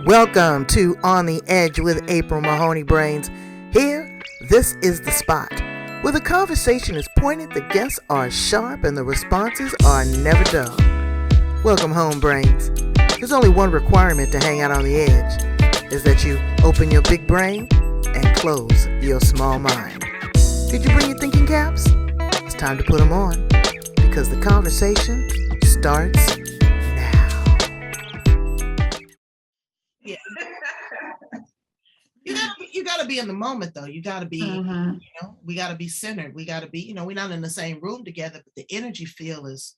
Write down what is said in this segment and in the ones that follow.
Welcome to On the Edge with April Mahoney Brains. Here, this is the spot where the conversation is pointed, the guests are sharp, and the responses are never dull. Welcome home, Brains. There's only one requirement to hang out on the edge, is that you open your big brain and close your small mind. Did you bring your thinking caps? It's time to put them on, because the conversation starts now. Yeah. You gotta be in the moment though. You gotta be, we gotta be centered. We gotta be, we're not in the same room together, but the energy feel is,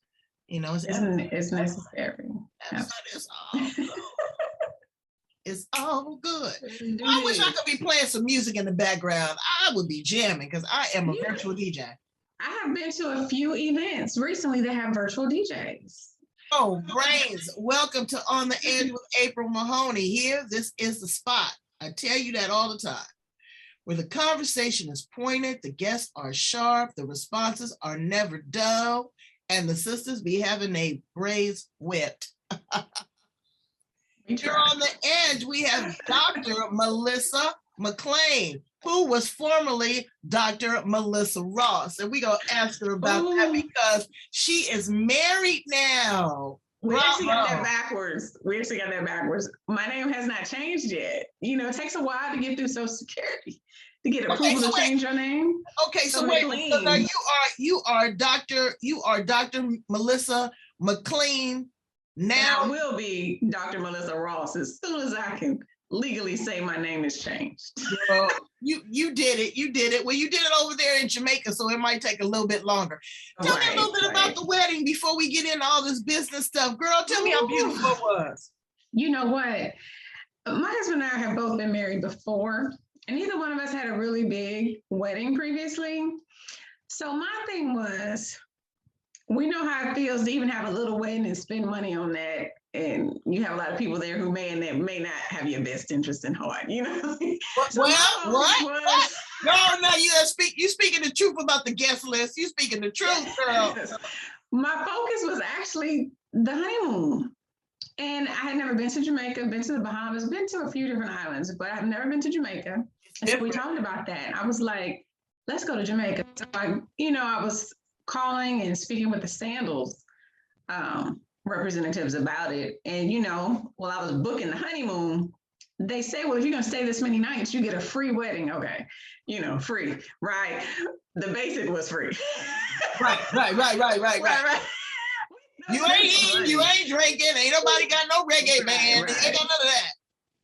it's necessary. It's all good. It's all good. I wish I could be playing some music in the background. I would be jamming because I am a virtual DJ. I have been to a few events recently that have virtual DJs. Oh, Brains, welcome to On the Edge with April Mahoney. Here, this is the spot. I tell you that all the time. Where the conversation is pointed, the guests are sharp, the responses are never dull, and the sisters be having a braids wet. Here on the edge, we have Dr. Malissa McLean, who was formerly Dr. Malissa Ross. And we're going to ask her about that because she is married now. We actually got that backwards. My name has not changed yet. It takes a while to get through Social Security to get approval to change your name. Okay, so wait. So now you are Dr. Malissa McLean. Now I will be Dr. Melissa Ross as soon as I can legally say my name has changed. Well, you did it. Well, you did it over there in Jamaica, so it might take a little bit longer. Tell me a little bit about the wedding before we get into all this business stuff. Girl, tell me how beautiful it was. You know what? My husband and I have both been married before, and neither one of us had a really big wedding previously. So my thing was, we know how it feels to even have a little wedding and spend money on that. And you have a lot of people there who may not have your best interest in heart, What? No, you speaking the truth about the guest list. You speaking the truth, girl. My focus was actually the honeymoon. And I had never been to Jamaica, been to the Bahamas, been to a few different islands, but I've never been to Jamaica. And so we talked about that. I was like, let's go to Jamaica. So I was calling and speaking with the Sandals representatives about it. And, while I was booking the honeymoon, they say, well, if you're going to stay this many nights, you get a free wedding. Okay. Free, right? The basic was free. Right. You ain't drinking. Ain't nobody got no reggae band. Right. Ain't got none of that.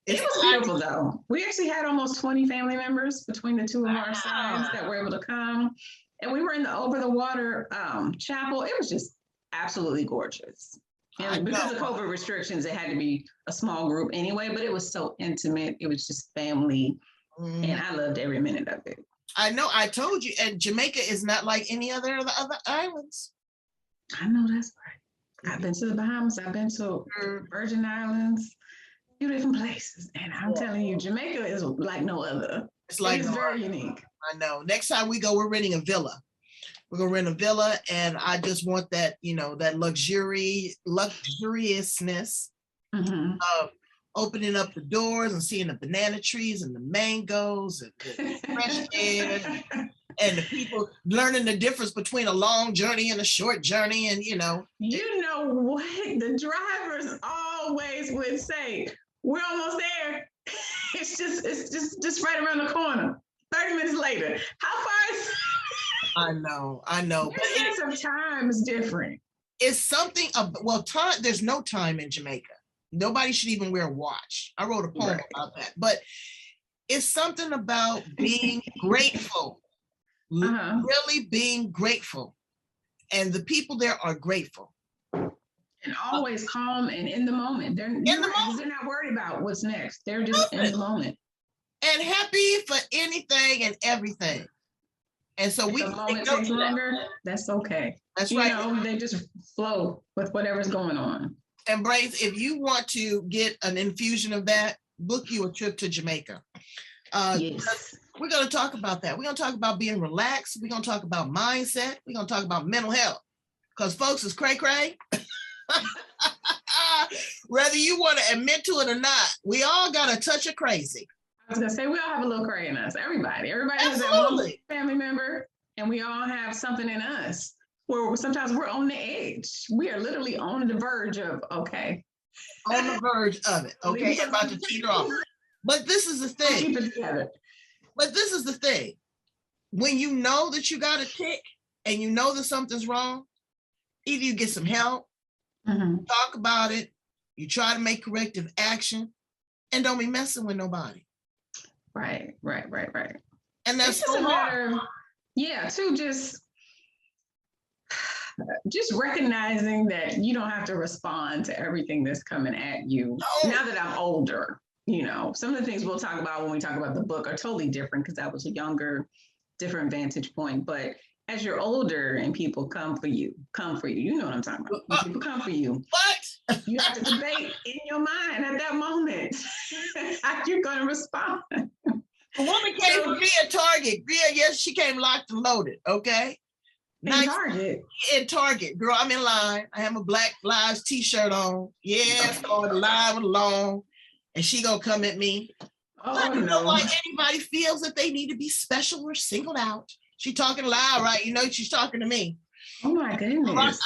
It was beautiful though. We actually had almost 20 family members between the two of our sides that were able to come. And we were in the over the water chapel. It was just absolutely gorgeous. And because of COVID restrictions, it had to be a small group anyway, but it was so intimate. It was just family. And I loved every minute of it. I know, I told you, and Jamaica is not like any other of the other islands. I know, that's right. I've been to the Bahamas. I've been to Virgin Islands, a few different places. And I'm telling you, Jamaica is like no other. It's very unique. I know. Next time we go, we're renting a villa. We're gonna rent a villa, and I just want that, that luxuriousness of opening up the doors and seeing the banana trees and the mangoes and the fresh air and the people learning the difference between a long journey and a short journey, and You know what? The drivers always would say, "We're almost there. It's just right around the corner." 30 minutes later, how far is? I know. But sense of time is different. It's something time. There's no time in Jamaica. Nobody should even wear a watch. I wrote a poem about that. But it's something about being grateful, really being grateful, and the people there are grateful. And always calm and in the moment. They're not worried about what's next. They're just in the moment. And happy for anything and everything. And so the moment takes longer, that's okay. That's right. They just flow with whatever's going on. And Brains, if you want to get an infusion of that, book you a trip to Jamaica. Yes. We're going to talk about that. We're going to talk about being relaxed. We're going to talk about mindset. We're going to talk about mental health. Because folks is cray-cray. Whether you want to admit to it or not, we all got a touch of crazy. I was gonna say we all have a little cray in us. Everybody has that one family member, and we all have something in us where sometimes we're on the edge. We are literally on the verge of okay. On the verge of it. Okay, about to teeter off. But this is the thing. Keep it together. But this is the thing. When you know that you got a tick and you know that something's wrong, either you get some help, talk about it, you try to make corrective action, and don't be messing with nobody. Right. And that's so hard. To just recognizing that you don't have to respond to everything that's coming at you. No. Now that I'm older, some of the things we'll talk about when we talk about the book are totally different because that was a younger, different vantage point. But as you're older and people come for you, you know what I'm talking about. When people come for you. What? You have to debate in your mind at that moment how you're going to respond. The woman came for me at Target. Yes, she came locked and loaded, okay? Target? In Target. Girl, I'm in line. I have a Black Lives t-shirt on. Yeah, so the line was long. And she gonna come at me. I don't know why anybody feels that they need to be special or singled out. She talking loud, right? She's talking to me. Oh my goodness.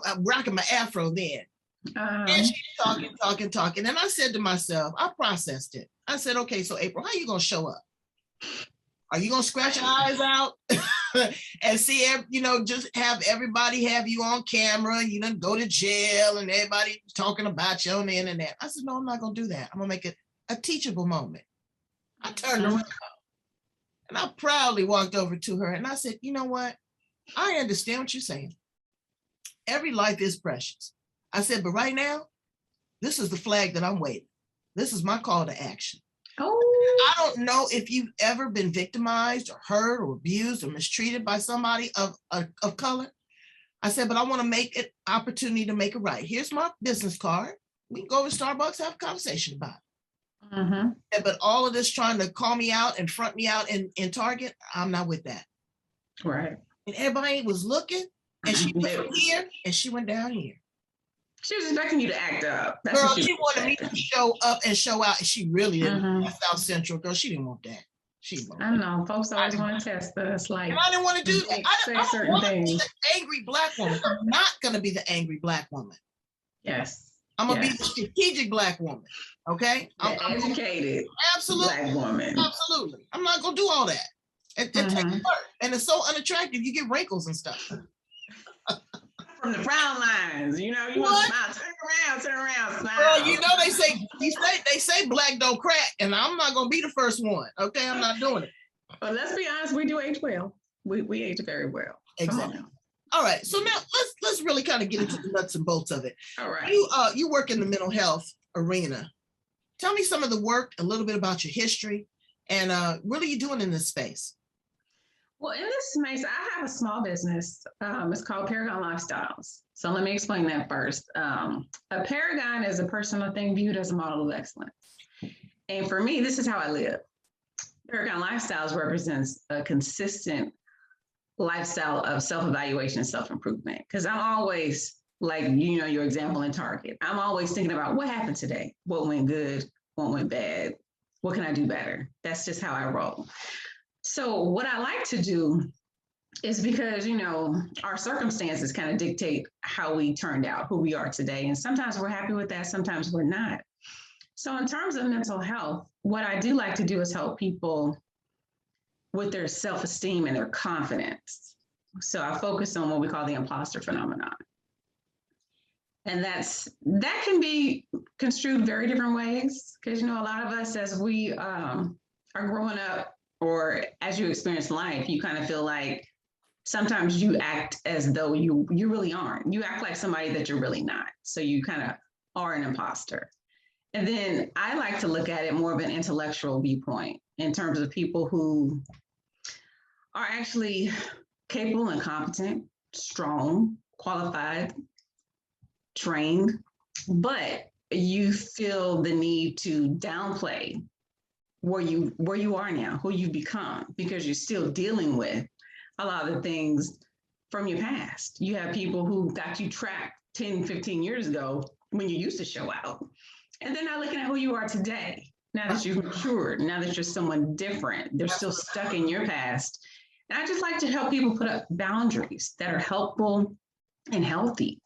I'm rocking my afro then. And she's talking. And I said to myself, I processed it. I said, okay, so April, how you gonna show up? Are you gonna scratch your eyes out and see, just have everybody have you on camera, go to jail and everybody talking about you on the internet? I said, no, I'm not gonna do that. I'm gonna make it a teachable moment. I turned around and I proudly walked over to her and I said, you know what? I understand what you're saying. Every life is precious. I said, but right now, this is the flag that I'm waving. This is my call to action. I don't know if you've ever been victimized or hurt or abused or mistreated by somebody of color. I said, but I want to make it opportunity to make it right. Here's my business card. We can go to Starbucks, have a conversation about it. But all of this trying to call me out and front me out in Target, I'm not with that. Right. And everybody was looking and she went here and she went down here. She was expecting you to act up. That's girl, she wanted me to show up and show out. And she really didn't. South Central, girl, she didn't want that. I know. Folks always want to test us. Like, and I didn't want to do that. I don't want to be the angry Black woman. I'm not going to be the angry Black woman. Yes. I'm going to be the strategic Black woman. Okay? I'm educated Black woman. Absolutely. I'm not going to do all that. It takes work. And it's so unattractive. You get wrinkles and stuff. From the frown lines, you want to smile, turn around, smile. Well, they say Black don't crack, and I'm not gonna be the first one. Okay, I'm not doing it. But let's be honest, we do age well. We age very well. Exactly. All right, so now let's really kind of get into the nuts and bolts of it. All right. You work in the mental health arena. Tell me some of the work, a little bit about your history, and what are you doing in this space? Well, in this space, I have a small business. It's called Paragon Lifestyles. So let me explain that first. A paragon is a personal thing viewed as a model of excellence. And for me, this is how I live. Paragon Lifestyles represents a consistent lifestyle of self-evaluation and self-improvement. Because I'm always, like, your example in Target, I'm always thinking about what happened today, what went good, what went bad, what can I do better? That's just how I roll. So what I like to do is because, our circumstances kind of dictate how we turned out, who we are today. And sometimes we're happy with that, sometimes we're not. So in terms of mental health, what I do like to do is help people with their self-esteem and their confidence. So I focus on what we call the impostor phenomenon. And that can be construed very different ways, because, a lot of us, as we are growing up, or as you experience life, you kind of feel like sometimes you act as though you really aren't. You act like somebody that you're really not. So you kind of are an imposter. And then I like to look at it more of an intellectual viewpoint in terms of people who are actually capable and competent, strong, qualified, trained, but you feel the need to downplay where you are now, who you've become, because you're still dealing with a lot of the things from your past. You have people who got you trapped 10, 15 years ago when you used to show out. And then now looking at who you are today, now that you've matured, now that you're someone different, they're still stuck in your past. And I just like to help people put up boundaries that are helpful and healthy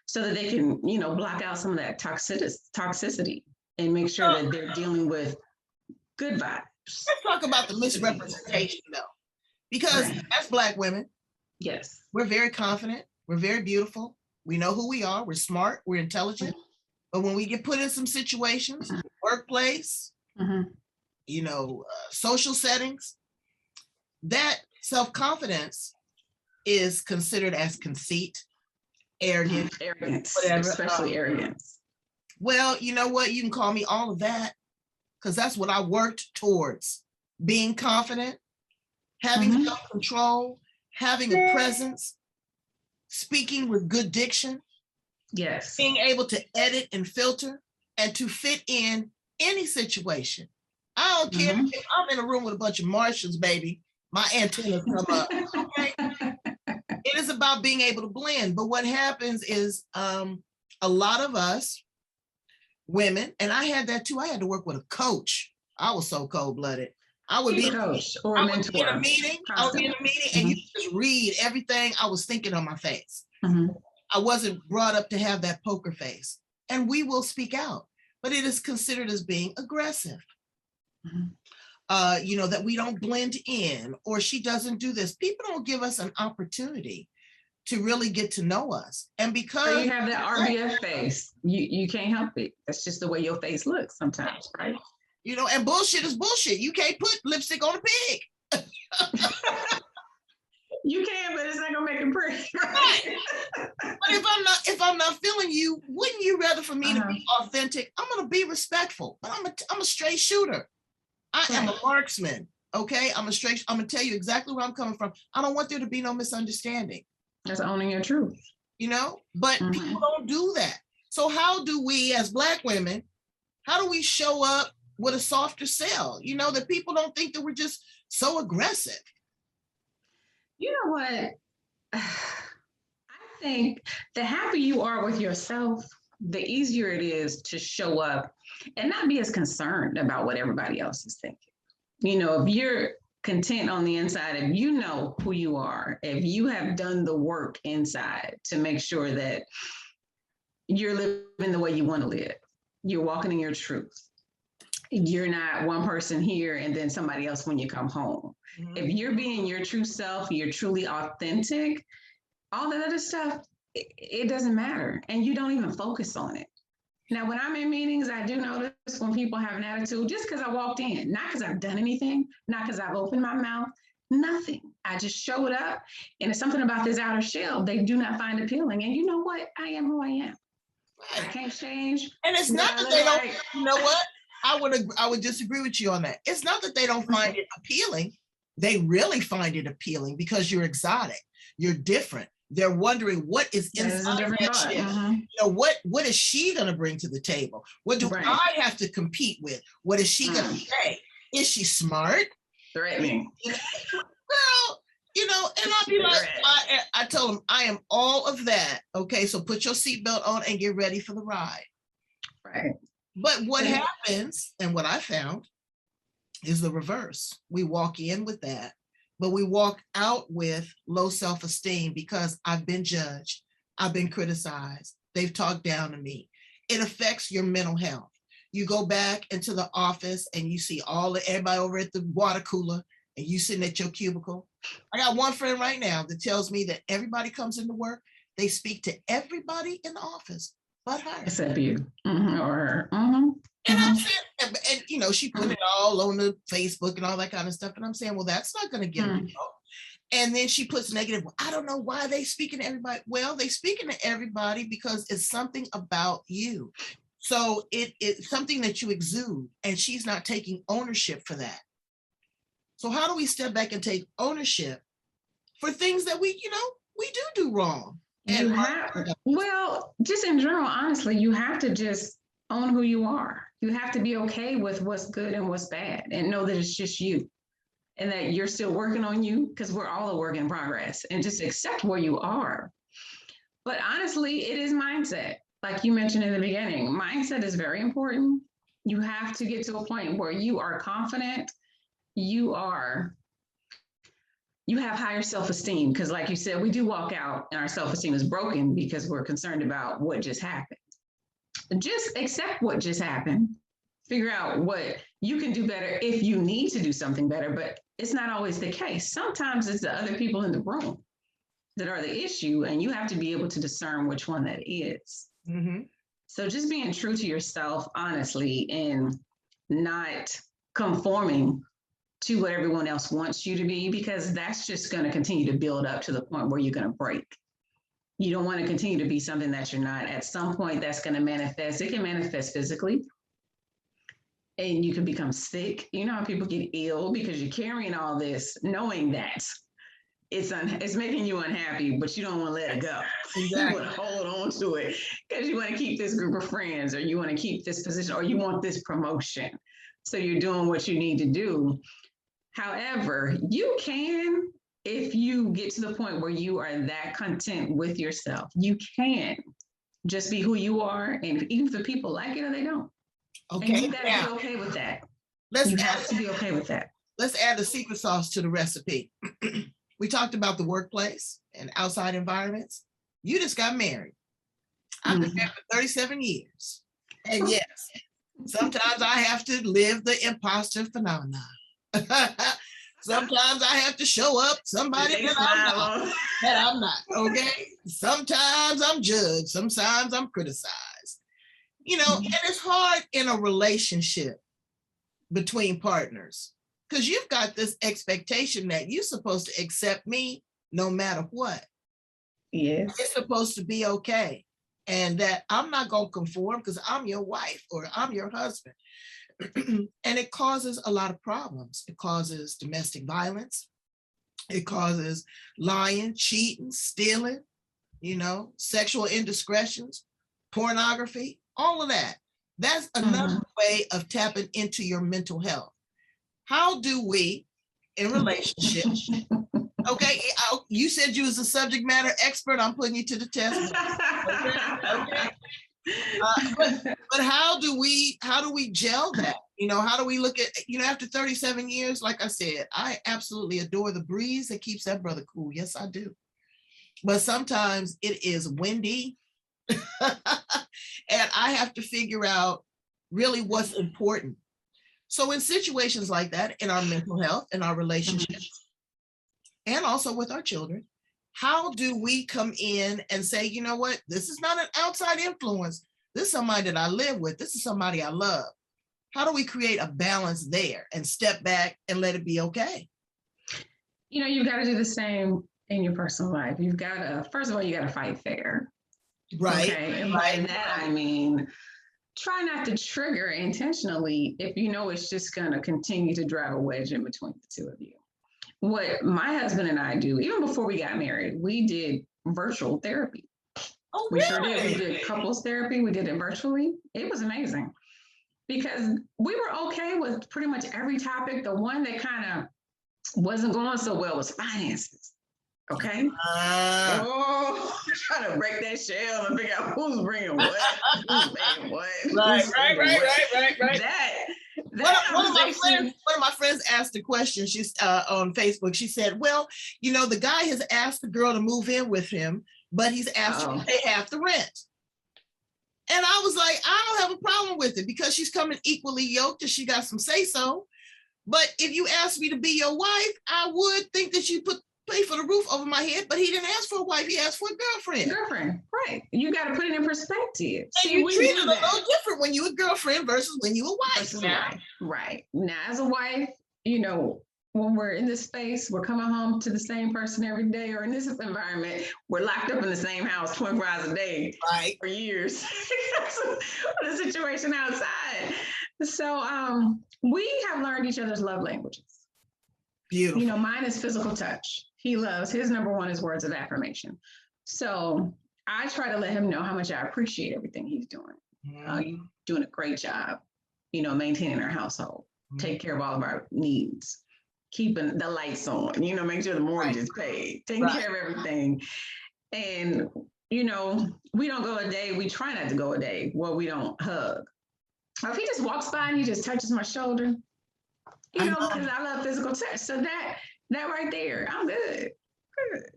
so that they can, block out some of that toxicity and make sure that they're dealing with good vibes. Let's talk about the misrepresentation though, because as Black women, yes, we're very confident, we're very beautiful, we know who we are, we're smart, we're intelligent, but when we get put in some situations, workplace, social settings, that self-confidence is considered as conceit, arrogance, whatever. Especially arrogance. Well, you know what? You can call me all of that because that's what I worked towards. Being confident, having self-control, having a presence, speaking with good diction. Yes. Being able to edit and filter and to fit in any situation. I don't care if I'm in a room with a bunch of Martians, baby. My antennas come up. Okay? It is about being able to blend. But what happens is a lot of us women, and I had that too. I had to work with a coach. I was so cold-blooded. I would be in a meeting, and you just read everything I was thinking on my face. I wasn't brought up to have that poker face. And we will speak out, but it is considered as being aggressive. That we don't blend in, or she doesn't do this. People don't give us an opportunity to really get to know us. And because you have that RBF face, you can't help it. That's just the way your face looks sometimes, right? And bullshit is bullshit. You can't put lipstick on a pig. You can, but it's not gonna make it pretty. Right. But if I'm not feeling you, wouldn't you rather for me to be authentic? I'm gonna be respectful, but I'm a straight shooter. I am a marksman. Okay, I'm gonna tell you exactly where I'm coming from. I don't want there to be no misunderstanding. That's owning your truth. But people don't do that. So how do we, as Black women, how do we show up with a softer sell? That people don't think that we're just so aggressive. You know what? I think the happier you are with yourself, the easier it is to show up and not be as concerned about what everybody else is thinking. If you're content on the inside, if you know who you are, if you have done the work inside to make sure that you're living the way you want to live, you're walking in your truth. You're not one person here and then somebody else when you come home. If you're being your true self, you're truly authentic, all that other stuff, it doesn't matter. And you don't even focus on it. Now, when I'm in meetings, I do notice when people have an attitude, just because I walked in, not because I've done anything, not because I've opened my mouth, nothing. I just showed up, and it's something about this outer shell they do not find appealing. And you know what? I am who I am. I can't change. And it's not that they don't, you know what? I would disagree with you on that. It's not that they don't find it appealing. They really find it appealing because you're exotic. You're different. They're wondering what is inside that shit. What is she going to bring to the table? What do I have to compete with? What is she going to say? Is she smart? Threatening. Well, and I'll be like, I told them, I am all of that. Okay, so put your seatbelt on and get ready for the ride. Right. But what happens, and what I found, is the reverse. We walk in with that, but we walk out with low self-esteem because I've been judged, I've been criticized, they've talked down to me. It affects your mental health. You go back into the office and you see everybody over at the water cooler and you sitting at your cubicle. I got one friend right now that tells me that everybody comes into work, they speak to everybody in the office but her. Except you or her. And I'm saying, and she put it all on the Facebook and all that kind of stuff. And I'm saying, well, that's not going to get a result. And then she puts negative. Well, I don't know why they speaking to everybody. Well, they speaking to everybody because it's something about you. So it's something that you exude, and she's not taking ownership for that. So how do we step back and take ownership for things that we do wrong? Well, just in general, honestly, you have to just own who you are. You have to be okay with what's good and what's bad and know that it's just you and that you're still working on you, because we're all a work in progress, and just accept where you are. But honestly, it is mindset. like you mentioned in the beginning, mindset is very important. You have to get to a point where you are confident, you have higher self-esteem. Because like you said, we do walk out and our self-esteem is broken because we're concerned about what just happened. Just accept what just happened. Figure out what you can do better if you need to do something better, but it's not always the case. Sometimes it's the other people in the room that are the issue, and you have to be able to discern which one that is. Mm-hmm. So just being true to yourself, honestly, and not conforming to what everyone else wants you to be, because that's just going to continue to build up to the point where you're going to break. You don't want to continue to be something that you're not. At some point, that's going to manifest. It can manifest physically, and you can become sick. You know how people get ill because you're carrying all this, knowing that it's making you unhappy, but you don't want to let it go. Exactly. You want to hold on to it because you want to keep this group of friends, or you want to keep this position, or you want this promotion. So you're doing what you need to do. However, you can, if you get to the point where you are that content with yourself, you can just be who you are. And even if the people like it or they don't. Okay. And you got to be okay with that. You have to be okay with that. Let's add the secret sauce to the recipe. We talked about the workplace and outside environments. You just got married. I've been married for 37 years. And yes, sometimes I have to live the imposter phenomenon. Sometimes I have to show up somebody that I'm not, okay? Sometimes I'm judged. Sometimes I'm criticized. You know, and it's hard in a relationship between partners, because you've got this expectation that you're supposed to accept me no matter what. Yes. It's supposed to be okay. And that I'm not going to conform because I'm your wife or I'm your husband. And it causes a lot of problems. It causes domestic violence. It causes lying, cheating, stealing, you know, sexual indiscretions, pornography, all of that. That's another way of tapping into your mental health. How do we, in relationships, okay, you said you was a subject matter expert. I'm putting you to the test. Okay. But how do we gel that? You know, how do we look at, you know, after 37 years, like I said, I absolutely adore the breeze that keeps that brother cool. Yes, I do. But sometimes it is windy and I have to figure out really what's important. So in situations like that, in our mental health, in our relationships, and also with our children, how do we come in and say, you know what, this is not an outside influence. This is somebody that I live with. This is somebody I love. How do we create a balance there and step back and let it be okay? You know, you've got to do the same in your personal life. You've got to, first of all, you got to fight fair. Right. Okay. And by that, I mean, try not to trigger intentionally if you know it's just going to continue to drive a wedge in between the two of you. What my husband and I do, even before we got married, we did virtual therapy. Oh, we really? sure did. We did couples therapy. We did it virtually. It was amazing because we were okay with pretty much every topic. The one that kind of wasn't going so well was finances. Okay. Trying to break that shell and figure out who's bringing what, who's paying what. Right. One of my friends asked a question. She's on Facebook. She said, well, you know, the guy has asked the girl to move in with him, but he's asked her to pay half the rent. And I was like, I don't have a problem with it because she's coming equally yoked and she got some say-so. But if you asked me to be your wife, I would think that you pay for the roof over my head, but he didn't ask for a wife, he asked for a girlfriend. Right. You got to put it in perspective. And you treat it a little different when you're a girlfriend versus when you're a wife. Right. Now, as a wife, you know, when we're in this space, we're coming home to the same person every day, or in this environment, we're locked up in the same house 24 hours a day for years. The situation outside. So we have learned each other's love languages. Beautiful. You know, mine is physical touch. He loves, his number one is words of affirmation. So I try to let him know how much I appreciate everything he's doing. You're doing a great job, you know, maintaining our household, take care of all of our needs, keeping the lights on, you know, make sure the mortgage is paid, taking care of everything. And, we don't go a day, we try not to go a day where we don't hug. Or if he just walks by and he just touches my shoulder, because I love physical touch. So that right there, I'm good.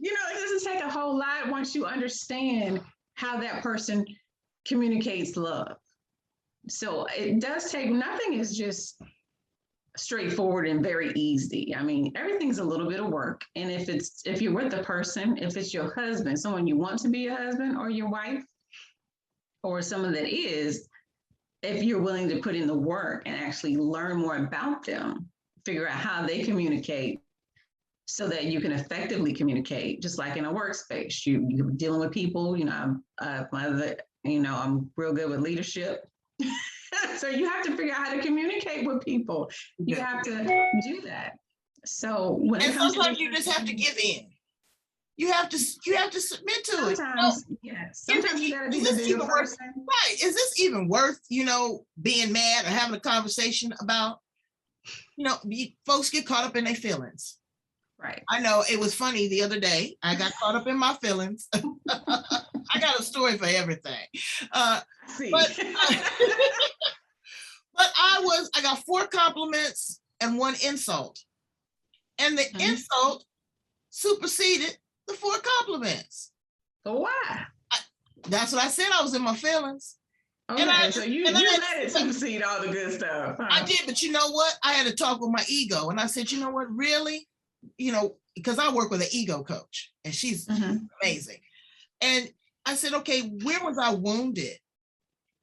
It doesn't take a whole lot once you understand how that person communicates love. So it does take, nothing is just straightforward and very easy. I mean, everything's a little bit of work. And if you're with the person, if it's your husband, someone you want to be a husband, or your wife, or someone that is, if you're willing to put in the work and actually learn more about them, figure out how they communicate so that you can effectively communicate, just like in a workspace, you're dealing with people, I'm real good with leadership. So you have to figure out how to communicate with people. You have to do that. So sometimes you just have to give in. You have to submit to sometimes, it. Yes. Sometimes you gotta be the bigger person. Right. Is this even worth, being mad or having a conversation about? Folks get caught up in their feelings. Right. I know it was funny the other day. I got caught up in my feelings. I got a story for everything. But I got 4 compliments and 1 insult. And the insult superseded the 4 compliments. So why? That's what I said. I was in my feelings. Okay, so you let it supersede all the good stuff. Huh? I did, but you know what? I had to talk with my ego. And I said, you know what, really? Because I work with an ego coach and she's amazing. And I said, okay, where was I wounded?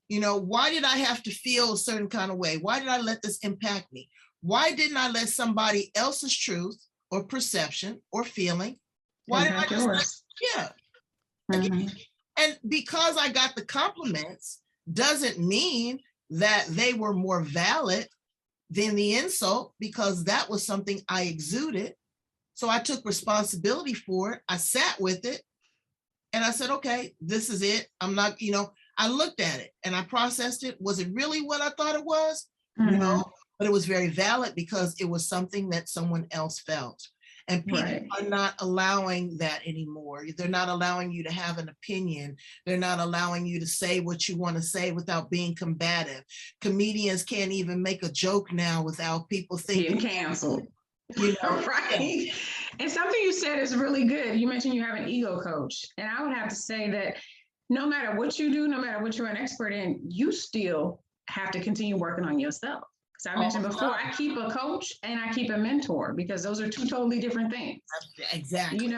Why did I have to feel a certain kind of way? Why did I let this impact me? Why didn't I let somebody else's truth or perception or feeling? Why did I just And because I got the compliments doesn't mean that they were more valid than the insult, because that was something I exuded. So I took responsibility for it. I sat with it and I said, okay, this is it. I'm not, I looked at it and I processed it. Was it really what I thought it was? No, but it was very valid because it was something that someone else felt. And people are not allowing that anymore. They're not allowing you to have an opinion. They're not allowing you to say what you want to say without being combative. Comedians can't even make a joke now without people thinking getting canceled. Right. And something you said is really good. You mentioned you have an ego coach. And I would have to say that no matter what you do, no matter what you're an expert in, you still have to continue working on yourself. Because I mentioned before, I keep a coach and I keep a mentor, because those are 2 totally different things. Exactly.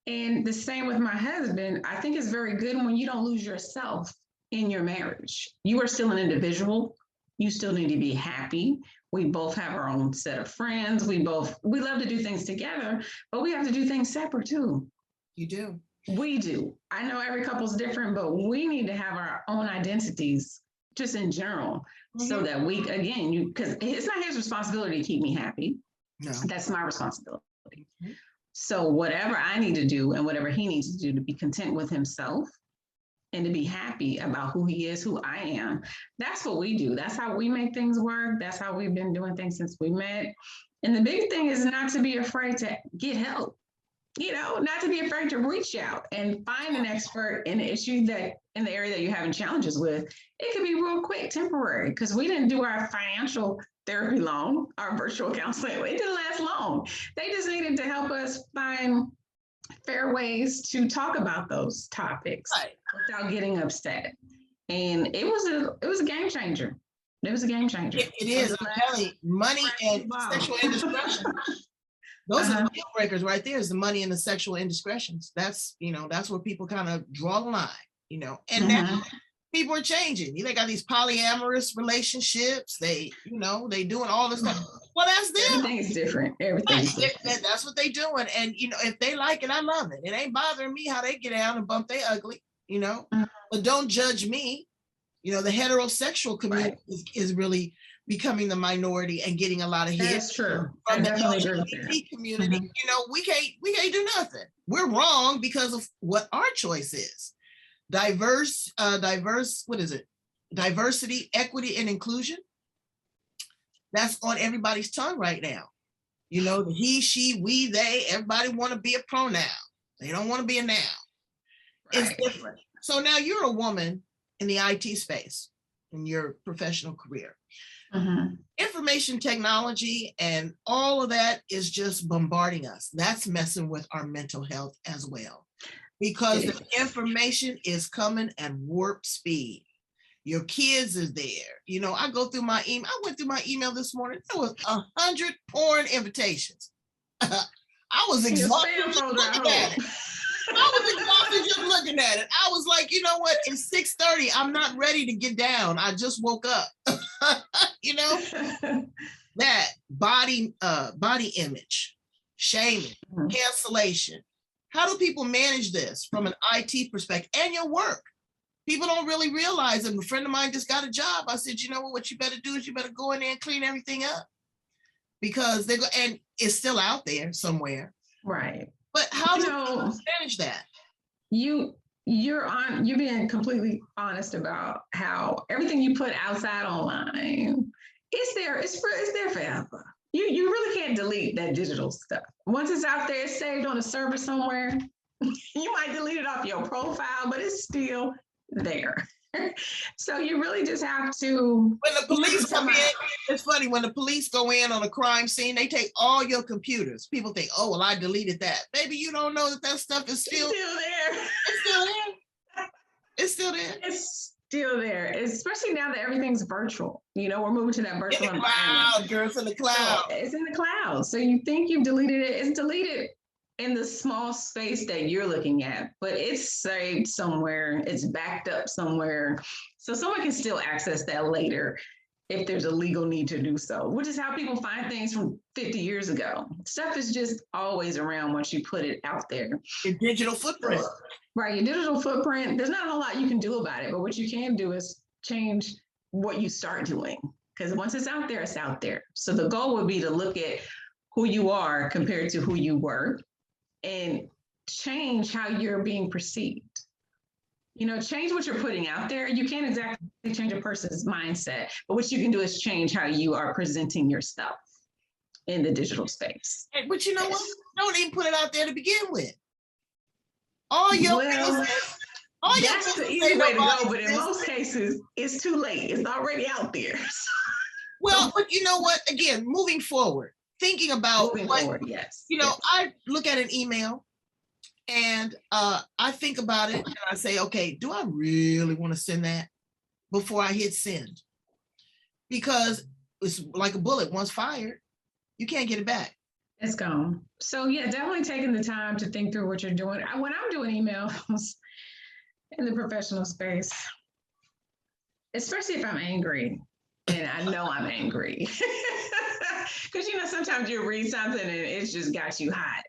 And the same with my husband. I think it's very good when you don't lose yourself in your marriage. You are still an individual. You still need to be happy. We both have our own set of friends. We love to do things together, but we have to do things separate too. You do. We do. I know every couple's different, but we need to have our own identities just in general, so that we, again, because it's not his responsibility to keep me happy. No. That's my responsibility. So whatever I need to do and whatever he needs to do to be content with himself and to be happy about who he is, who I am, that's what we do. That's how we make things work. That's how we've been doing things since we met. And the big thing is not to be afraid to get help. Not to be afraid to reach out and find an expert in the issue that in the area that you're having challenges with. It could be real quick, temporary, because we didn't do our financial therapy long, our virtual counseling. It didn't last long. They just needed to help us find fair ways to talk about those topics without getting upset. And it was a game changer. It was a game changer. It is. I'm telling you, money and sexual indiscretion. Those are the deal breakers right there, is the money and the sexual indiscretions. That's where people kind of draw the line, and now people are changing. They got these polyamorous relationships. They doing all this stuff. Well, that's them. Everything is different. Everything's different. That's what they doing. And, if they like it, I love it. It ain't bothering me how they get down and bump they ugly, but don't judge me. The heterosexual community is really becoming the minority and getting a lot of hits. That's true. From the LGBT community. We can't do nothing. We're wrong because of what our choice is. Diverse, what is it? Diversity, equity, and inclusion. That's on everybody's tongue right now. The he, she, we, they, everybody want to be a pronoun. They don't want to be a noun. It's different. So now you're a woman in the IT space in your professional career. Information technology and all of that is just bombarding us. That's messing with our mental health as well, because the information is coming at warp speed. Your kids are there. You know, I go through my email. I went through my email this morning. There was 100 porn invitations. I was exhausted just looking at it. I was exhausted just looking at it. I was like, you know what? It's 6:30. I'm not ready to get down. I just woke up. You know, that body image, shaming, cancellation. How do people manage this from an IT perspective and your work? People don't really realize it. A friend of mine just got a job. I said, you know what you better do is you better go in there and clean everything up, because they go, and it's still out there somewhere. Right. But how do you manage that? You're being completely honest about how everything you put outside online, it's there forever. You really can't delete that digital stuff. Once it's out there, it's saved on a server somewhere. You might delete it off your profile, but it's still there. So you really just have to. When the police come in, it's funny, when the police go in on a crime scene, they take all your computers. People think, oh, well, I deleted that. Baby, you don't know that stuff is still there. It's still there. It's still there. It's still there, especially now that everything's virtual. You know, we're moving to that virtual environment. Cloud, girl, it's in the cloud. So it's in the cloud. So you think you've deleted it. It's deleted in the small space that you're looking at, but it's saved somewhere, it's backed up somewhere. So someone can still access that later if there's a legal need to do so, which is how people find things from 50 years ago. Stuff is just always around once you put it out there. Your digital footprint. Right, your digital footprint, there's not a whole lot you can do about it, but what you can do is change what you start doing, because once it's out there, it's out there. So the goal would be to look at who you are compared to who you were, and change how you're being perceived. You know, change what you're putting out there. You can't exactly change a person's mindset, but what you can do is change how you are presenting yourself in the digital space. But you know what? Don't even put it out there to begin with. All your that's the easy way to go, but in most cases, it's too late. It's already out there. Well, but you know what? Again, moving forward, thinking about yes. You know, I look at an email and I think about it and I say, okay, do I really want to send that before I hit send? Because it's like a bullet. Once fired, you can't get it back. It's gone. So yeah, definitely taking the time to think through what you're doing. When I'm doing emails in the professional space, especially if I'm angry, and I know I'm angry, because you know sometimes you read something and it's just got you hot,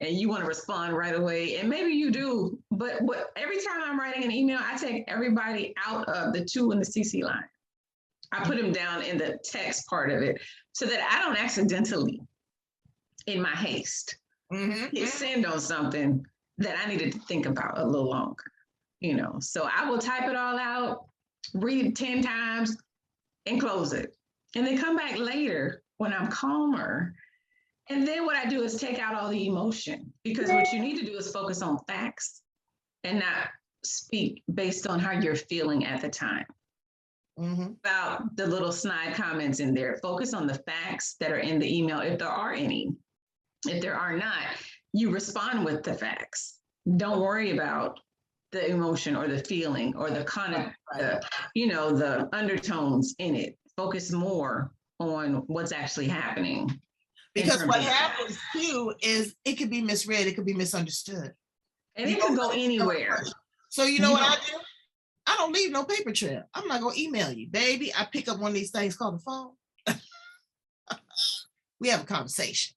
and you want to respond right away, and maybe you do. But every time I'm writing an email, I take everybody out of the to and the CC line. I put them down in the text part of it so that I don't accidentally, in my haste, hit send on something that I needed to think about a little longer, you know. So I will type it all out, read it 10 times, and close it. And then come back later when I'm calmer. And then what I do is take out all the emotion, because what you need to do is focus on facts and not speak based on how you're feeling at the time. About the little snide comments in there. Focus on the facts that are in the email, if there are any. If there are not, you respond with the facts. Don't worry about the emotion or the feeling or the kind of, the undertones in it. Focus more on what's actually happening. Because what happens too is it could be misread, it could be misunderstood. And it could go anywhere. So you know what I do? I don't leave no paper trail. I'm not gonna email you, baby. I pick up one of these things called the phone. We have a conversation.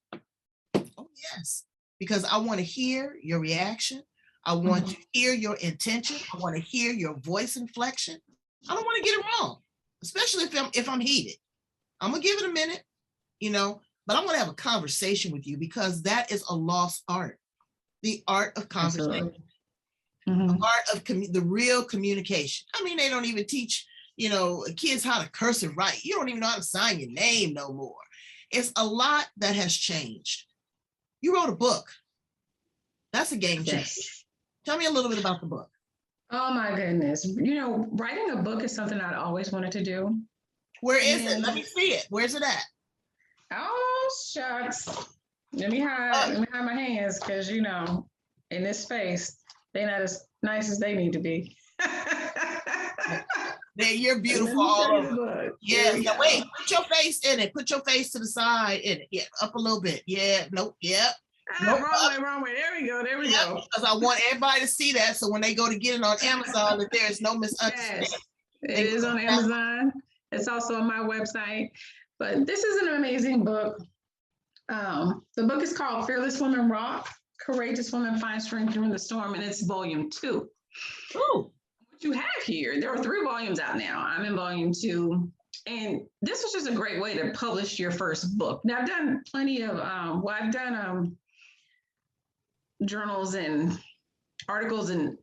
Oh yes, because I want to hear your reaction. I want to hear your intention. I want to hear your voice inflection. I don't want to get it wrong, especially if I'm heated. I'm gonna give it a minute, but I want to have a conversation with you, because that is a lost art. The art of conversation. The art of the real communication. I mean, they don't even teach, kids how to cursive write. You don't even know how to sign your name no more. It's a lot that has changed. You wrote a book. That's a game changer. Tell me a little bit about the book. Oh my goodness. You know, writing a book is something I'd always wanted to do. Where is it? Let me see it. Where's it at? Oh, shucks. Let me hide my hands because, you know, in this space, they're not as nice as they need to be. You're beautiful all over. Yes. Now wait, put your face in it. Put your face to the side in it. Yeah, up a little bit. Yeah, nope, yep. Nope, wrong way. There we go. Because I want everybody to see that. So when they go to get it on Amazon, that there's no misunderstanding. Yes, it is on Amazon. It's also on my website. But this is an amazing book. The book is called Fearless Women Rock, Courageous Women Find Strength During the Storm, and it's volume 2. Ooh. What you have here, there are 3 volumes out now. I'm in volume 2. And this was just a great way to publish your first book. Now, I've done plenty of, I've done journals and articles in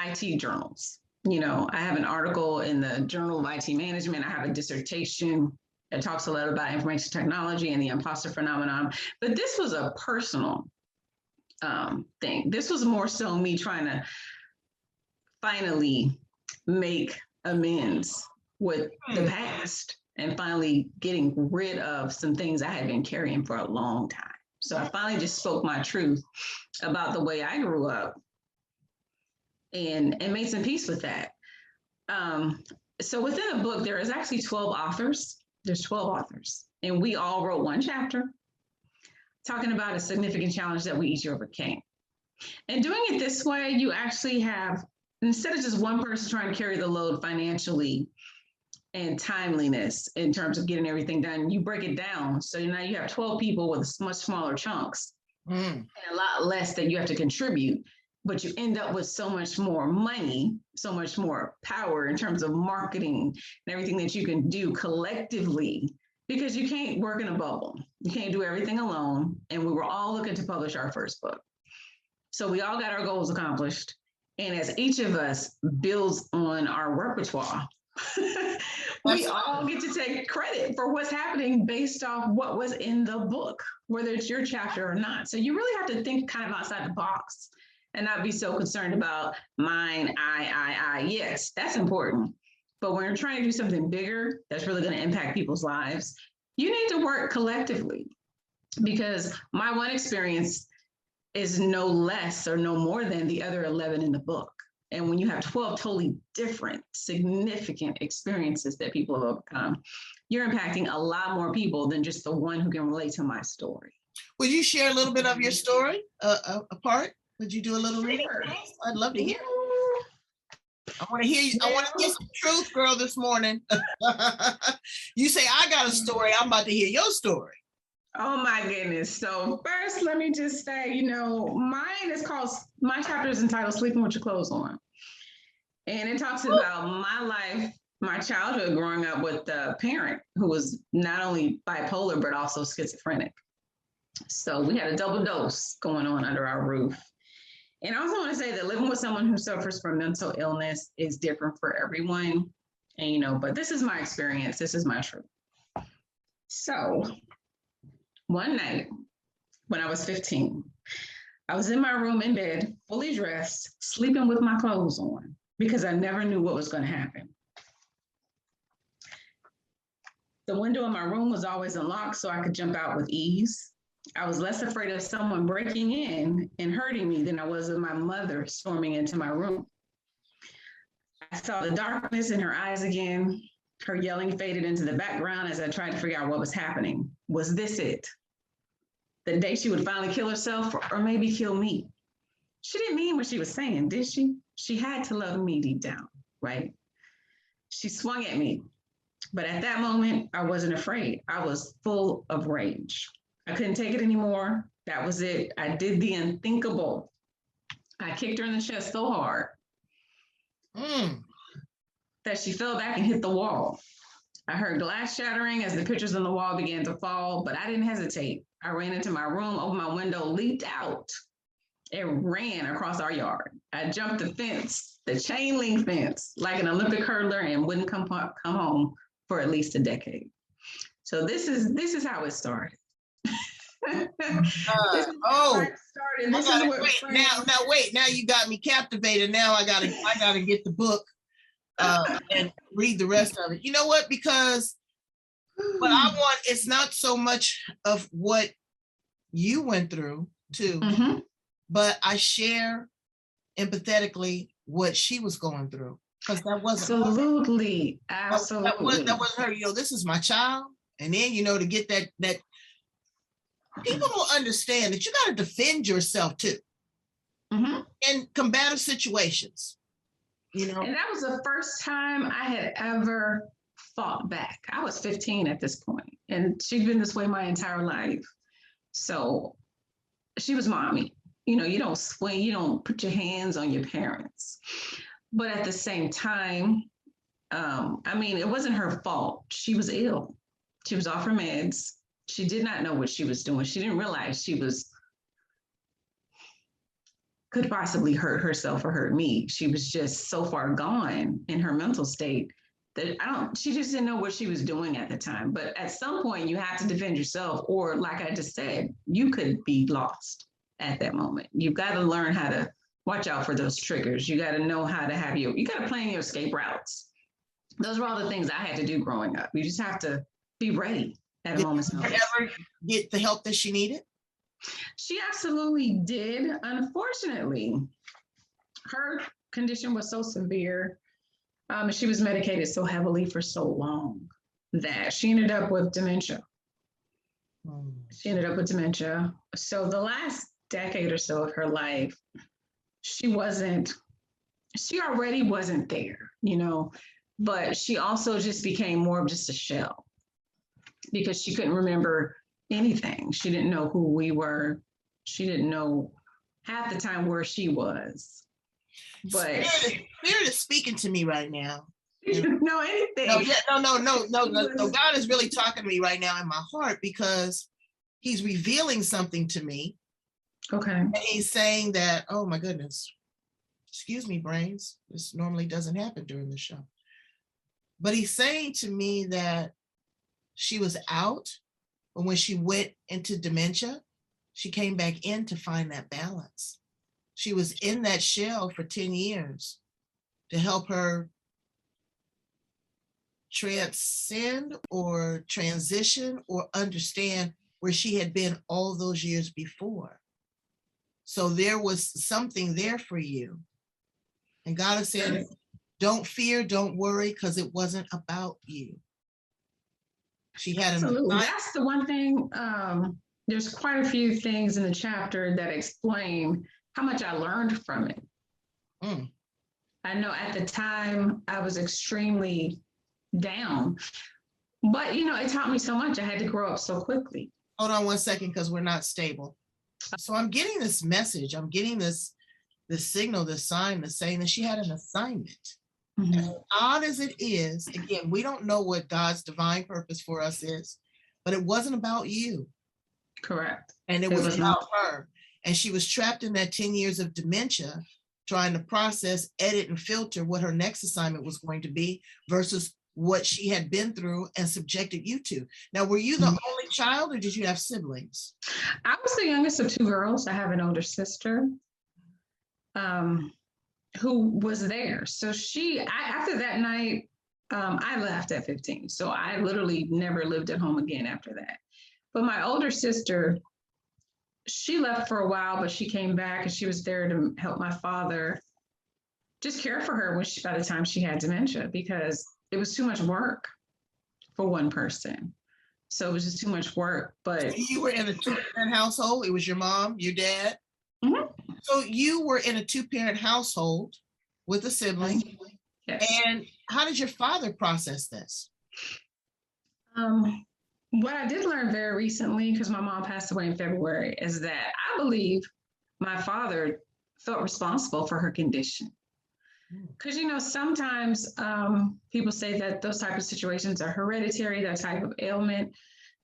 IT journals. You know, I have an article in the Journal of IT Management. I have a dissertation that talks a lot about information technology and the impostor phenomenon. But this was a personal thing. This was more so me trying to finally make amends with the past and finally getting rid of some things I had been carrying for a long time. So I finally just spoke my truth about the way I grew up and made some peace with that. So within the book, there is actually 12 authors. There's 12 authors, and we all wrote one chapter talking about a significant challenge that we each overcame. And doing it this way, you actually have, instead of just one person trying to carry the load financially and timeliness in terms of getting everything done, you break it down. So now you have 12 people with much smaller chunks and a lot less that you have to contribute, but you end up with so much more money, so much more power in terms of marketing and everything that you can do collectively, because you can't work in a bubble. You can't do everything alone. And we were all looking to publish our first book. So we all got our goals accomplished. And as each of us builds on our repertoire, we all get to take credit for what's happening based off what was in the book, whether it's your chapter or not. So you really have to think kind of outside the box and not be so concerned about mine, I. Yes, that's important. But when you're trying to do something bigger that's really going to impact people's lives, you need to work collectively, because my one experience is no less or no more than the other 11 in the book. And when you have 12 totally different, significant experiences that people have overcome, you're impacting a lot more people than just the one who can relate to my story. Would you share a little bit of your story, a part? Would you do a little reading? I'd love to hear. I want to hear you. I want to hear some truth, girl, this morning. You say, I got a story. I'm about to hear your story. Oh my goodness. So first, let me just say, you know, my chapter is entitled Sleeping with Your Clothes On. And it talks about my life, my childhood growing up with a parent who was not only bipolar, but also schizophrenic. So we had a double dose going on under our roof. And I also want to say that living with someone who suffers from mental illness is different for everyone. And, you know, but this is my experience. This is my truth. So one night when I was 15, I was in my room in bed, fully dressed, sleeping with my clothes on, because I never knew what was going to happen. The window in my room was always unlocked so I could jump out with ease. I was less afraid of someone breaking in and hurting me than I was of my mother storming into my room. I saw the darkness in her eyes again. Her yelling faded into the background as I tried to figure out what was happening. Was this it? The day she would finally kill herself, or maybe kill me? She didn't mean what she was saying, did she? She had to love me deep down, right? She swung at me, but at that moment, I wasn't afraid. I was full of rage. I couldn't take it anymore. That was it. I did the unthinkable. I kicked her in the chest so hard that she fell back and hit the wall. I heard glass shattering as the pictures on the wall began to fall, but I didn't hesitate. I ran into my room, opened my window, leaped out, and ran across our yard. I jumped the fence, the chain link fence, like an Olympic hurdler, and wouldn't come home for at least a decade. So this is how it started. This is Oh, where it started. This is what wait. Now you got me captivated. Now I gotta get the book and read the rest of it. You know what? Because what I want is not so much of what you went through too, but I share empathetically what she was going through, because that wasn't absolutely. that wasn't her. You know, this is my child, and then to get that people don't understand that you got to defend yourself too in combative situations. And that was the first time I had ever fought back. I was 15 at this point, and she'd been this way my entire life. So she was mommy. You don't swing, you don't put your hands on your parents. But at the same time, it wasn't her fault. She was ill. She was off her meds. She did not know what she was doing. She didn't realize she could possibly hurt herself or hurt me. She was just so far gone in her mental state that she just didn't know what she was doing at the time. But at some point you have to defend yourself, or like I just said, you could be lost at that moment. You've got to learn how to watch out for those triggers. You got to know how to you got to plan your escape routes. Those were all the things I had to do growing up. You just have to be ready at a moment's notice. Did you ever get the help that she needed? She absolutely did. Unfortunately, her condition was so severe. She was medicated so heavily for so long that she ended up with dementia. So the last decade or so of her life, she already wasn't there, but she also just became more of just a shell, because she couldn't remember anything. She didn't know who we were. She didn't know half the time where she was. But Spirit is speaking to me right now. She didn't know anything. No. God is really talking to me right now in my heart, because he's revealing something to me. Okay. And he's saying that, oh my goodness, excuse me, brains. This normally doesn't happen during the show. But he's saying to me that she was out, but when she went into dementia, she came back in to find that balance. She was in that shell for 10 years to help her transcend or transition or understand where she had been all those years before. So there was something there for you. And God is saying, don't fear, don't worry, because it wasn't about you. She had absolutely. That's the one thing. There's quite a few things in the chapter that explain how much I learned from it. I know at the time I was extremely down, but it taught me so much. I had to grow up so quickly. Hold on one second, because we're not stable. So I'm getting this message. I'm getting this signal, this sign that's saying that she had an assignment. As odd as it is, again, we don't know what God's divine purpose for us is, but it wasn't about you. Correct. And it was about her. And she was trapped in that 10 years of dementia, trying to process, edit, and filter what her next assignment was going to be versus what she had been through and subjected you to. Now, were you the only child, or did you have siblings? I was the youngest of two girls. I have an older sister who was there. So after that night, I left at 15. So I literally never lived at home again after that. But my older sister, she left for a while, but she came back, and she was there to help my father just care for her by the time she had dementia, because it was too much work for one person. So it was just too much work. But you were in a two-parent household. It was your mom, your dad. So you were in a two-parent household with a sibling. Yes. And how did your father process this? What I did learn very recently, because my mom passed away in February, is that I believe my father felt responsible for her condition. Because, sometimes people say that those type of situations are hereditary, that type of ailment.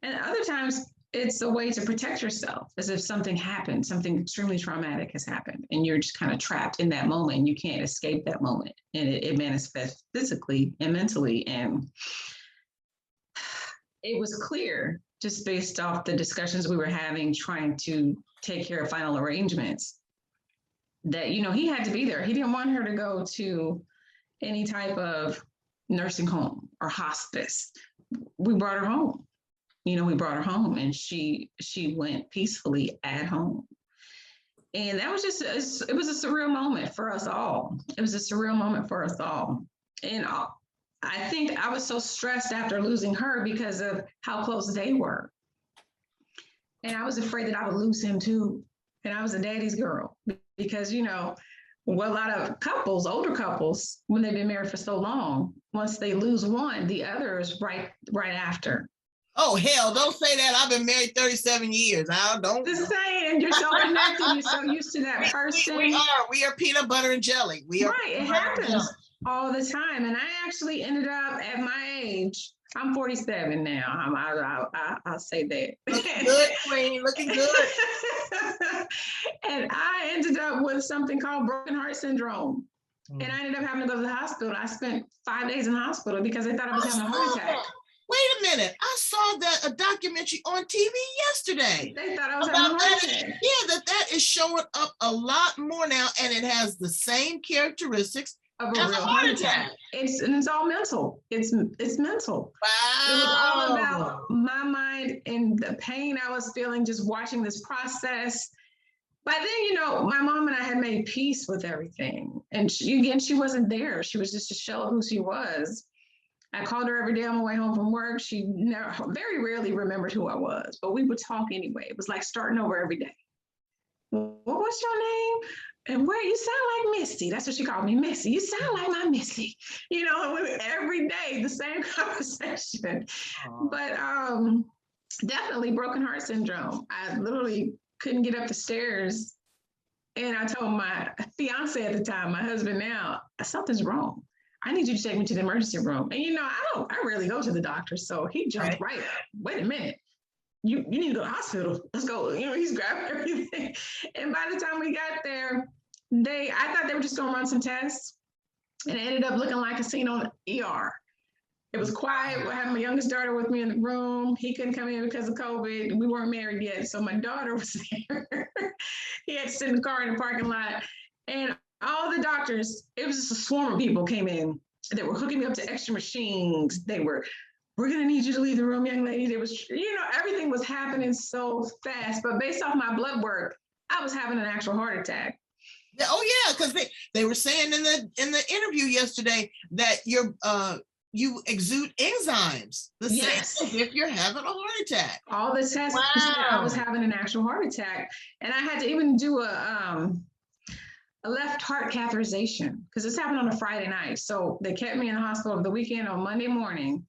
And other times it's a way to protect yourself, as if something happened, something extremely traumatic has happened, and you're just kind of trapped in that moment, and you can't escape that moment. And it manifests physically and mentally. And it was clear just based off the discussions we were having, trying to take care of final arrangements, that, he had to be there. He didn't want her to go to any type of nursing home or hospice. We brought her home. We brought her home, and she went peacefully at home. And that was it was a surreal moment for us all. It was a surreal moment for us all. And I think I was so stressed after losing her because of how close they were. And I was afraid that I would lose him too. And I was a daddy's girl because, a lot of couples, older couples, when they've been married for so long, once they lose one, the other is right after. Oh, hell, don't say that. I've been married 37 years. I don't. Just saying, you're so connected. You're so used to that person. We are peanut butter and jelly. We are right. It happens all the time. And I actually ended up at my age. I'm 47 now. I'll say that. Looking good, Queen. Looking good. And I ended up with something called broken heart syndrome. And I ended up having to go to the hospital. I spent 5 days in the hospital because they thought I was having a heart attack. Wait a minute. I saw a documentary on TV yesterday. They thought I was having a heart attack. Yeah, that is showing up a lot more now, and it has the same characteristics of a real heart attack. It's all mental. It's mental. Wow. It was all about my mind and the pain I was feeling just watching this process. By then, my mom and I had made peace with everything. And she wasn't there. She was just a shell of who she was. I called her every day on my way home from work. She very rarely remembered who I was, but we would talk anyway. It was like starting over every day. What's your name? And where you sound like Missy. That's what she called me, Missy. You sound like my Missy. Every day, the same conversation. But definitely broken heart syndrome. I literally couldn't get up the stairs. And I told my fiance at the time, my husband now, something's wrong. I need you to take me to the emergency room. And I rarely go to the doctor. So he jumped right up. Wait a minute. You need to go to the hospital. Let's go. He's grabbing everything. And by the time we got there, I thought they were just going to run some tests. And it ended up looking like a scene on ER. It was quiet. I had my youngest daughter with me in the room. He couldn't come in because of COVID. We weren't married yet. So my daughter was there. He had to sit in the car in the parking lot. And all the doctors, it was just a swarm of people came in. They were hooking me up to extra machines. We're going to need you to leave the room, young lady. There was, everything was happening so fast. But based off my blood work, I was having an actual heart attack. Oh yeah, because they were saying in the interview yesterday that you exude enzymes. Same as if you're having a heart attack. All the tests, I was having an actual heart attack, and I had to even do a left heart catheterization because this happened on a Friday night. So they kept me in the hospital over the weekend. On Monday morning,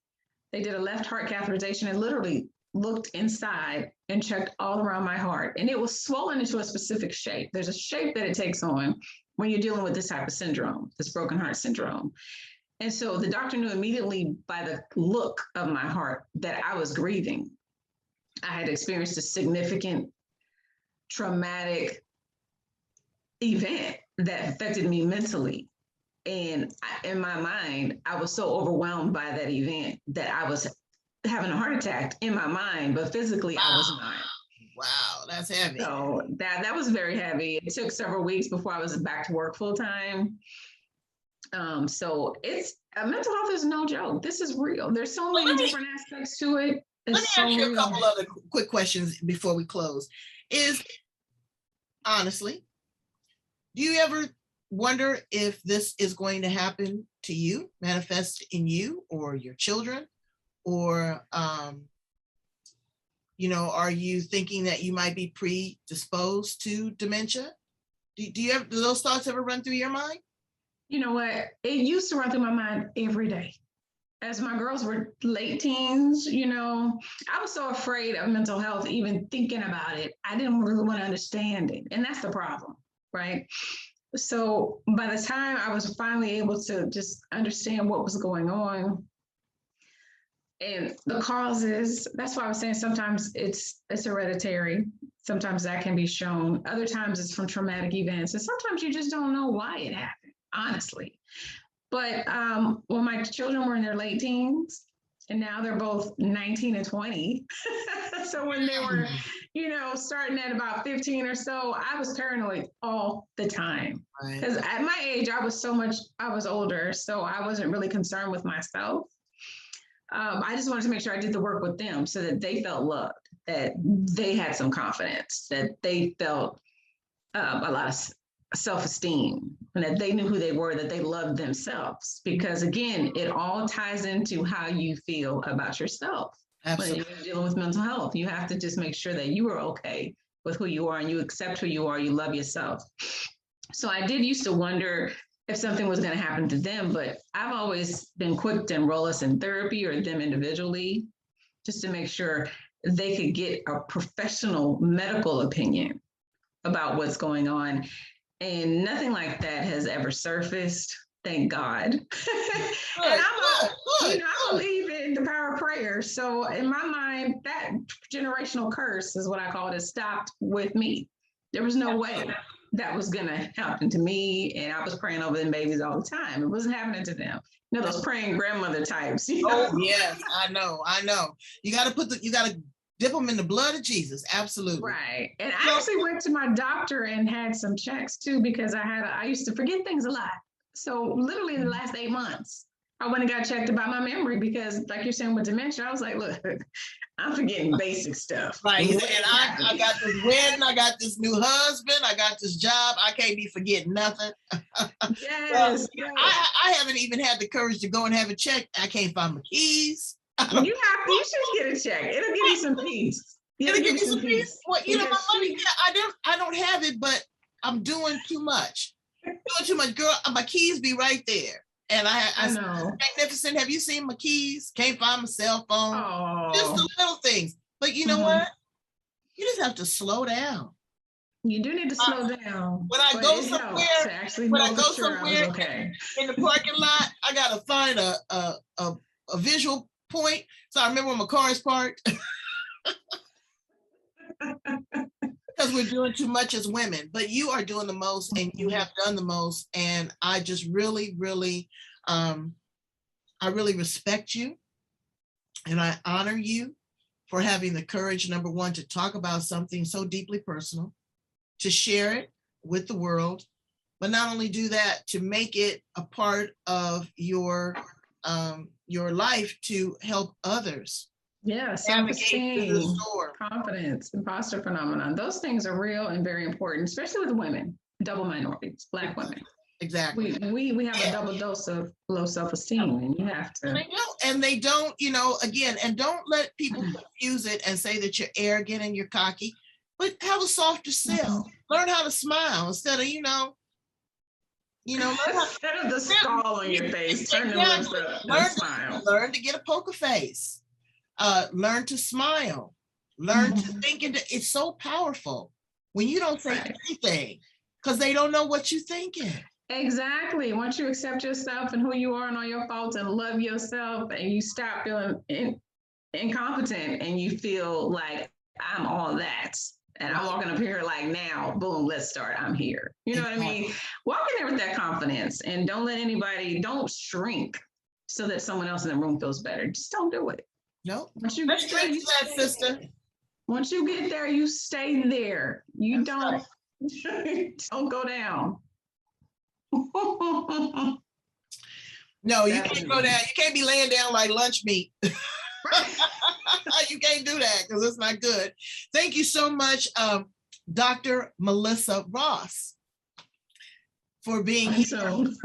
they did a left heart catheterization and literally looked inside and checked all around my heart. And it was swollen into a specific shape. There's a shape that it takes on when you're dealing with this type of syndrome, this broken heart syndrome. And so the doctor knew immediately by the look of my heart that I was grieving. I had experienced a significant traumatic event that affected me mentally. And in my mind, I was so overwhelmed by that event that I was having a heart attack in my mind, but physically I was not. Wow, that's heavy. So that was very heavy. It took several weeks before I was back to work full time. So it's mental health is no joke. This is real. There's so many different aspects to it. Let me ask you a couple other quick questions before we close. Honestly, do you ever wonder if this is going to happen to you, manifest in you or your children? Or, are you thinking that you might be predisposed to dementia? Do those thoughts ever run through your mind? You know what? It used to run through my mind every day. As my girls were late teens, I was so afraid of mental health, even thinking about it. I didn't really want to understand it. And that's the problem, right? So by the time I was finally able to just understand what was going on and the causes, that's why I was saying sometimes it's hereditary. Sometimes that can be shown. Other times it's from traumatic events. And sometimes you just don't know why it happened, honestly. But when my children were in their late teens, and now they're both 19 and 20, So when they were, starting at about 15 or so, I was paranoid all the time. Because at my age, I was older, so I wasn't really concerned with myself. I just wanted to make sure I did the work with them so that they felt loved, that they had some confidence, that they felt a lot of self-esteem, and that they knew who they were, that they loved themselves. Because again, it all ties into how you feel about yourself. Absolutely. When you're dealing with mental health, you have to just make sure that you are okay with who you are and you accept who you are, you love yourself. So I did used to wonder if something was going to happen to them, but I've always been quick to enroll us in therapy or them individually, just to make sure they could get a professional medical opinion about what's going on. And nothing like that has ever surfaced, thank God. And I believe in the power of prayer. So in my mind, that generational curse is what I call it, has stopped with me. There was no way that was going to happen to me. And I was praying over them babies all the time. It wasn't happening to them. Those praying grandmother types. Oh, yes, I know. You got to dip them in the blood of Jesus. Absolutely. Right. And I actually went to my doctor and had some checks too, because I used to forget things a lot. So literally in the last 8 months, I went and got checked about my memory because, like you're saying with dementia, I was like, look, I'm forgetting basic stuff. Right. And I got this wedding, I got this new husband, I got this job. I can't be forgetting nothing. Yes. I haven't even had the courage to go and have a check. I can't find my keys. You should get a check. It'll give you some peace. It'll give you some peace. Well, my money, I don't have it, but I'm doing too much. Girl, my keys be right there. And I know. Magnificent. Have you seen my keys? Can't find my cell phone. Oh. Just the little things. But you know what? You just have to slow down. You do need to slow down. When I go somewhere, in the parking lot, I gotta find a visual point. So I remember when my car is parked. Because we're doing too much as women, but you are doing the most and you have done the most. And I just really, really, I really respect you and I honor you for having the courage, number one, to talk about something so deeply personal, to share it with the world, but not only do that, to make it a part of your life to help others. Yeah, self-esteem, confidence, impostor phenomenon. Those things are real and very important, especially with women, double minorities, Black women. Exactly. We have a double dose of low self-esteem, and you have to. And they don't, again, and don't let people confuse it and say that you're arrogant and you're cocky, but have a softer self. Learn how to smile instead of, instead of the scowl on your face, turn the lips up, smile. Learn to get a poker face. Learn to smile, learn to think it's so powerful when you don't say anything because they don't know what you're thinking. Exactly. Once you accept yourself and who you are and all your faults and love yourself and you stop feeling incompetent and you feel like I'm all that and I'm walking up here like now, boom, let's start. I'm here. You know what I mean? Walk in there with that confidence and don't shrink so that someone else in the room feels better. Just don't do it. No. Once you get there, sister. Once you get there, you stay there. You don't go down. No, you can't go down. You can't be laying down like lunch meat. You can't do that because it's not good. Thank you so much, Dr. Malissa Ross, for being here on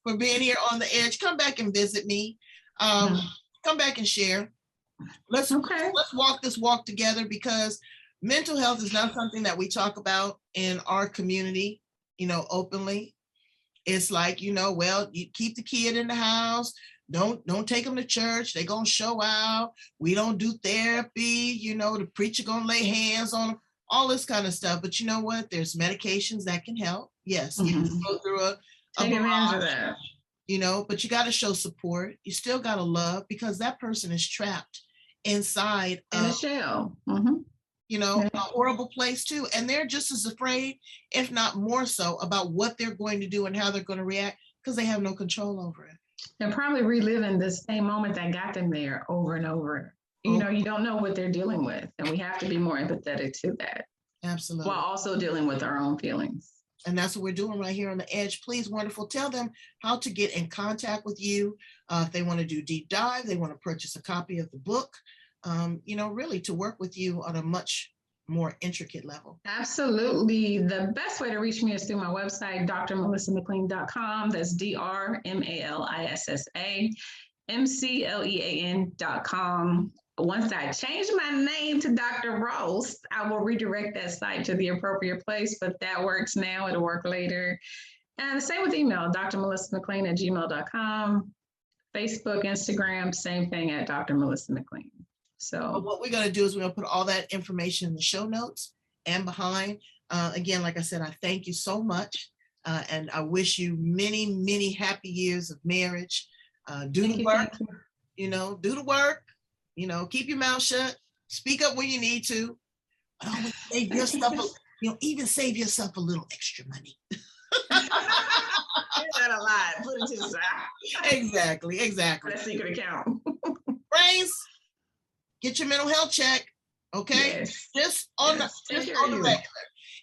for being here on the edge. Come back and visit me. Come back and share. Let's walk this walk together because mental health is not something that we talk about in our community, openly. It's like, you keep the kid in the house. Don't take them to church. They're going to show out. We don't do therapy. The preacher going to lay hands on them, all this kind of stuff. But you know what? There's medications that can help. Yes. You can go through take advantage of that. But you got to show support. You still got to love because that person is trapped inside in a shell, a horrible place too. And they're just as afraid, if not more so, about what they're going to do and how they're going to react because they have no control over it. They're probably reliving the same moment that got them there over and over. you know, you don't know what they're dealing with, and we have to be more empathetic to that. Absolutely. While also dealing with our own feelings. And that's what we're doing right here on The Edge. Please, wonderful, tell them how to get in contact with you. If they want to do deep dive, they want to purchase a copy of the book, you know, really to work with you on a much more intricate level. Absolutely. The best way to reach me is through my website, drmalissamclean.com. That's drmalissa.mclean.com. Once I change my name to Dr. Ross, I will redirect that site to the appropriate place, but that works now. It'll work later. And the same with email, drmalissamclean@gmail.com. Facebook, Instagram, same thing at Dr. Malissa McLean. So what we're going to do is we're going to put all that information in the show notes and behind. Again, like I said, I thank you so much. And I wish you many, many happy years of marriage. Do the work, you know, do the work, you know, keep your mouth shut, speak up when you need to, but always save yourself, you know, even save yourself a little extra money. That a lot. Put it to the side. Exactly. That secret account. Brains, get your mental health check, okay? Yes. Just on the regular.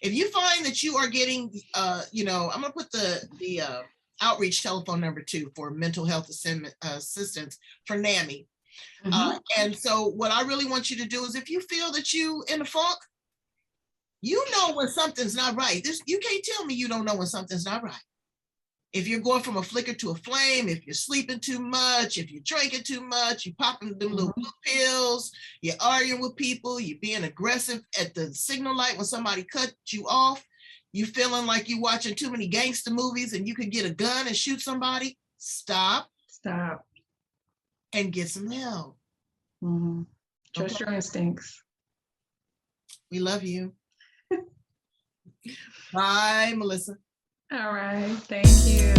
If you find that you are getting, you know, I'm gonna put the outreach telephone number too for mental health assistance for NAMI. And so what I really want you to do is if you feel that you in a funk, you know when something's not right. You can't tell me you don't know when something's not right. If you're going from a flicker to a flame, if you're sleeping too much, if you're drinking too much, you popping them little blue pills, you're arguing with people, you're being aggressive at the signal light when somebody cut you off, you feeling like you're watching too many gangster movies and you could get a gun and shoot somebody, stop. And get some help. Trust your instincts. We love you. Bye, Melissa. All right. Thank you.